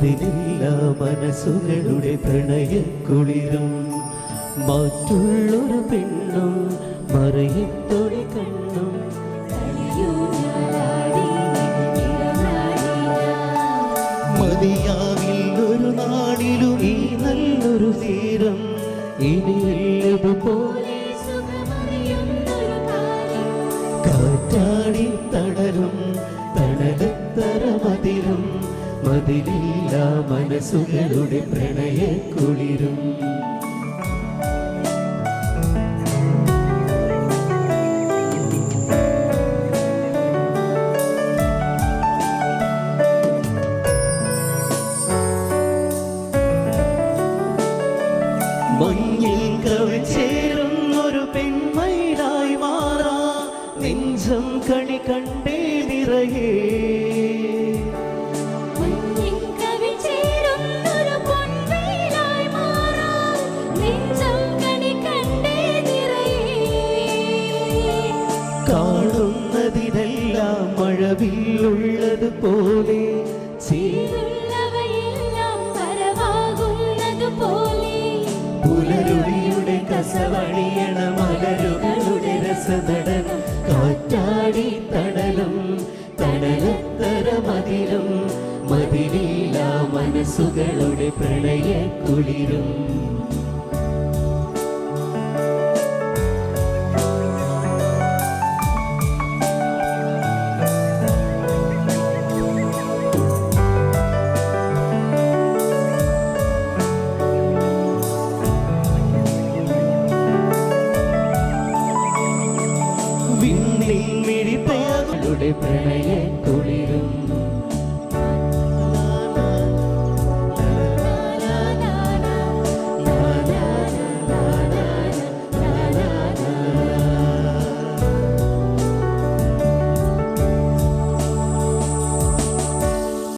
മതിലില്ല മനസ്സുകളുടെ പ്രണയക്കുളിരും മറ്റുള്ളൊരു പെണ്ണും മറയത്തൊളി കണ്ണും മതിയാവിൽ ഒരു നാടിലും ഈ നല്ലൊരു തീരം ഇനിയുള്ളതുപോലെ കാറ്റാടി തണലും തണലത്തര മതിലും മതിലില്ല മനസ്സുകളുടെ പ്രണയക്കുളിരും മഞ്ഞിൽ കവിച്ചേരുന്നൊരു പെൺമയിലായി മാറാ നെഞ്ചം കണി കണ്ടേ നിറയേ കാണുന്നതിനെല്ലാം മഴവില്ലുള്ളത് പോലെ പുലരുളിയുടെ കസവണിയണ മലരുകളുടെ രസനടനം കാറ്റാടി തണലും തണലത്തര മതിലും മതിലില്ല മനസ്സുകളുടെ പ്രണയക്കുളിരും വിണ്ണിൽ മിഴിപ്പകളുടെ പ്രണയക്കുളിരും